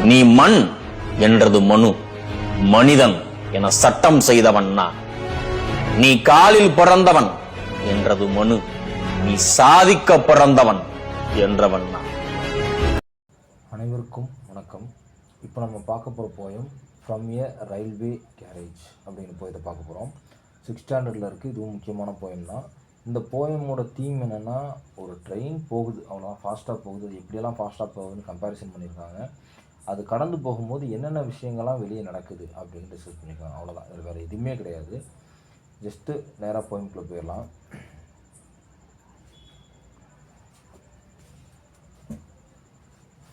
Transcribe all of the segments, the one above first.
நீ மண் என்றது மனு, மனிதன் என சட்டம் செய்தவன் நான். நீ காலில் பிறந்தவன் என்றது மனு, நீ சாதிக்க பிறந்தவன் என்றவன் நான். அனைவருக்கும் வணக்கம். இப்போ நம்ம பார்க்க போகிற poem from a railway carriage அப்படின்னு போயத்தை பார்க்க போகிறோம். 6th ஸ்டாண்டர்டில் இருக்குது. இதுவும் முக்கியமான போயம் தான். இந்த போயமோட தீம் என்னென்னா, ஒரு ட்ரெயின் போகுது, அவ்வளோ ஃபாஸ்ட்டாக போகுது, அது எப்படியெல்லாம் ஃபாஸ்ட்டாக போகுதுன்னு கம்பேரிசன் பண்ணியிருக்காங்க. அது கடந்து போகும்போது என்னென்ன விஷயங்கள்லாம் வெளியே நடக்குது அப்படின்னு டிஸ்கஸ் பண்ணியிருக்காங்க. அவ்வளோதான், இது வேறு எதுவுமே கிடையாது. ஜஸ்ட்டு நேராக போயம்குள்ளே போயிடலாம்.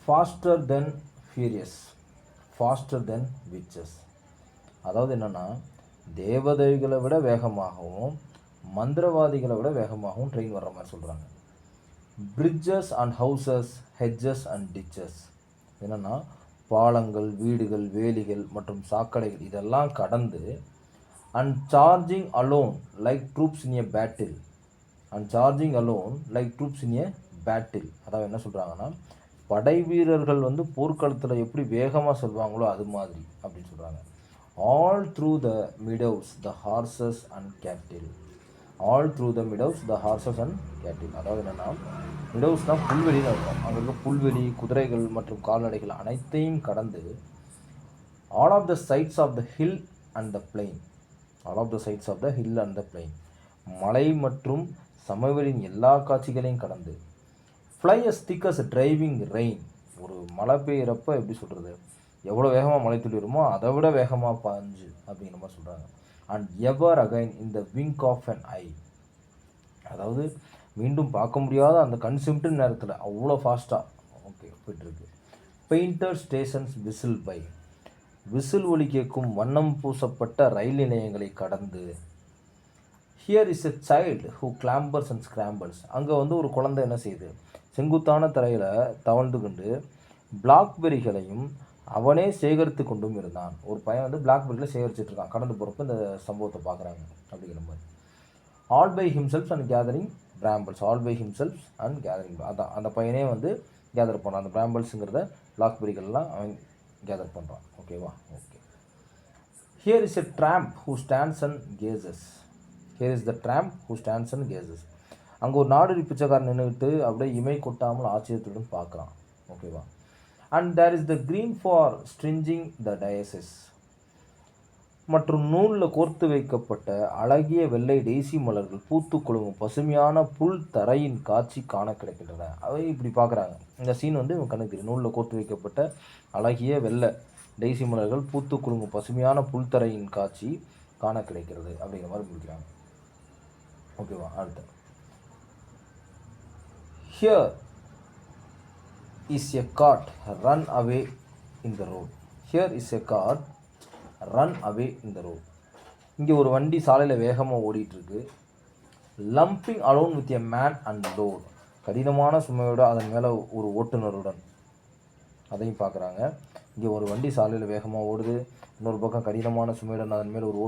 Faster than furious, faster than witches. அதாவது என்னென்னா, தேவதைகளை விட வேகமாகவும் மந்திரவாதிகளை விட வேகமாகவும் ட்ரெயின் வர்ற மாதிரி சொல்கிறாங்க. Bridges and houses, hedges and ditches. என்னென்னா, பாலங்கள், வீடுகள், வேலிகள் மற்றும் சாக்கடைகள் இதெல்லாம் கடந்து and charging along like troops in a battle, and charging along like troops in a battle. அதாவது என்ன சொல்கிறாங்கன்னா, படை வீரர்கள் போர்க்களத்தில் எப்படி வேகமாக சொல்வாங்களோ அது மாதிரி அப்படின்னு சொல்கிறாங்க. All through the meadows the horses and cattle, all through the meadows the horses and cattle. அதாவது என்னென்னா, மிடோஸ்னால் புல்வெளின்னு இருக்கும். அங்கே இருக்க புல்வெளி, குதிரைகள் மற்றும் கால்நடைகள் அனைத்தையும் கடந்து all of the sights of the hill and the plain, all of the sights of the hill and the plain, மலை மற்றும் சமவெளியின் எல்லா காட்சிகளையும் கடந்து fly as thick as driving rain. ஒரு மழை பெய்கிறப்ப எப்படி சொல்கிறது, எவ்வளோ வேகமாக மழை துளி வருமோ அதை விட வேகமாக பாஞ்சு அப்படிங்கிற மாதிரி சொல்கிறாங்க. And ever again in the wink of an eye. அதாவது மீண்டும் பார்க்க முடியாத அந்த கண் சிமிட்டும் நேரத்தில் அவ்வளோ ஃபாஸ்ட்டாக போய்ட்டுருக்கு. Painted stations whistle by, whistle ஒலி கேட்கும் வண்ணம் பூசப்பட்ட ரயில் நிலையங்களை கடந்து here is a child who clambers and scrambles. அங்கே ஒரு குழந்தை என்ன செய்யுது, செங்குத்தான தரையில் தவழ்ந்து கொண்டு பிளாக்பெரிகளையும் அவனே சேகரித்து கொண்டும் இருந்தான். ஒரு பையன் பிளாக்பெரியில் சேகரிச்சுட்டு இருக்கான். கடந்து போகிறப்ப இந்த சம்பவத்தை பார்க்குறாங்க அப்படிங்கிற மாதிரி. All by himself and gathering brambles, all by himself and gathering. அதான் அந்த பையனே கேதர் பண்ணுறான். அந்த பிராம்பிள்ஸுங்கிறத பிளாக்பெரிகள்லாம் அவன் கேதர் பண்ணுறான். ஓகேவா? Okay. Here is a Trump who stands and cases, here is the Trump who stands and cases. அங்கே ஒரு நாடோடி பிச்சைக்காரன் நின்றுக்கிட்டு அப்படியே இமை கொட்டாமல் ஆச்சரியத்துடன் பார்க்குறான். ஓகேவா? And there is the green for stringing the daisies. மற்றும் நூலில் கோர்த்து வைக்கப்பட்ட அழகிய வெள்ளை டெய்சி மலர்கள் பூத்து குலுங்கும் பசுமையான புல் தரையின் காட்சி காண கிடைக்கின்றன. அவை இப்படி பார்க்குறாங்க. இந்த சீன் இவன் கண்ணுக்கு நூலில் கோர்த்து வைக்கப்பட்ட அழகிய வெள்ளை டெய்சி மலர்கள் பூத்து குலுங்கும் பசுமையான புல் தரையின் காட்சி காண கிடைக்கிறது அப்படிங்கிற மாதிரி முடிக்கிறாங்க. ஓகேவா? அடுத்து, here is a cart run away in the road, here is a cart run away in the road. இங்கே ஒரு வண்டி சாலையில் வேகமாக ஓடிட்டுருக்கு. Lumping along with a man and load, கடினமான சுமையோடு அதன் மேலே ஒரு ஓட்டுநருடன், அதையும் பார்க்குறாங்க. இங்கே ஒரு வண்டி சாலையில் வேகமாக ஓடுது, இன்னொரு பக்கம் கடினமான சுமையுடன் அதன் மேலே ஒரு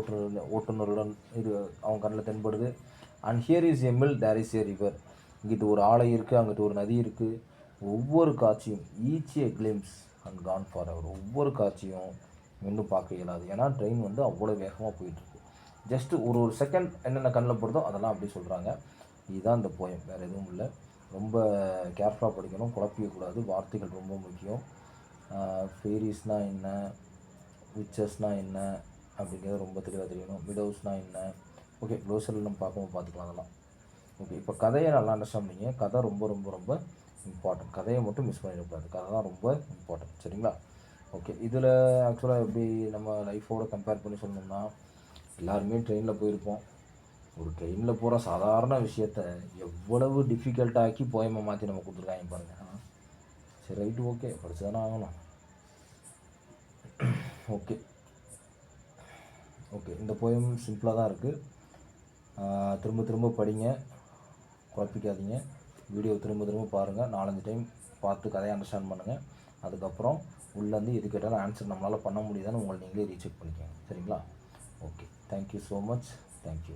ஓட்டுநருடன் இது அவங்க கண்ணில் தென்படுது. And here is a mill, there is a river. இங்கிட்டு ஒரு ஆலை இருக்குது, அங்கிட்டு ஒரு நதி இருக்குது. ஒவ்வொரு காட்சியும் each a glimpse and gone for ever, ஒவ்வொரு காட்சியும் இன்னும் பார்க்க இயலாது. ஏன்னா ட்ரெயின் அவ்வளோ வேகமாக போயிட்டுருக்கு. ஜஸ்ட்டு ஒரு செகண்ட் என்னென்ன கண்ணில் படுதோ அதெல்லாம் அப்படி சொல்கிறாங்க. இதுதான் இந்த போயம், வேறு எதுவும் இல்லை. ரொம்ப கேர்ஃபுல்லாக படிக்கணும், குழப்பிக்கக்கூடாது. வார்த்தைகள் ரொம்ப முக்கியம். ஃபேரிஸ்னால் என்ன, விச்சஸ்னால் என்ன அப்படிங்கிறது ரொம்ப தெளிவாக தெரியணும். மிடோஸ்னால் என்ன. ஓகே, க்ளோசரில் நம்ம பார்த்துக்கலாம் அதெல்லாம். ஓகே, இப்போ கதையை நல்லா அண்டர்ஸ்டாண்ட் பண்ணிங்க. கதை ரொம்ப ரொம்ப ரொம்ப இம்பார்ட்டன்ட். கதையை மட்டும் மிஸ் பண்ணிடக்கூடாது. கதை தான் ரொம்ப இம்பார்ட்டன்ட். சரிங்களா? ஓகே. இதில் ஆக்சுவலாக எப்படி நம்ம லைஃபோடு கம்பேர் பண்ணி சொல்லணும்னா, எல்லாருமே ட்ரெயினில் போயிருப்போம். ஒரு ட்ரெயினில் போகிற சாதாரண விஷயத்த எவ்வளவு டிஃபிகல்ட்டாக்கி போயமாக மாற்றி நம்ம கொடுத்துருக்காங்க பாருங்கள். சரி, ரைட்டு, ஓகே, படித்து தானே ஆகணும். ஓகே ஓகே இந்த போயம் சிம்பிளாக தான் இருக்குது. திரும்ப திரும்ப படிங்க, குழப்பிக்காதீங்க. வீடியோ திரும்ப திரும்ப பாருங்கள். 4-5 டைம் பார்த்து கதையை அண்டர்ஸ்டாண்ட் பண்ணுங்கள். அதுக்கப்புறம் உள்ளேருந்து எது கேட்டாலும் ஆன்சர் நம்மளால் பண்ண முடியுதான்னு உங்களை நீங்களே ரீசெக் பண்ணிக்கோங்க. சரிங்களா? Okay, thank you so much. Thank you.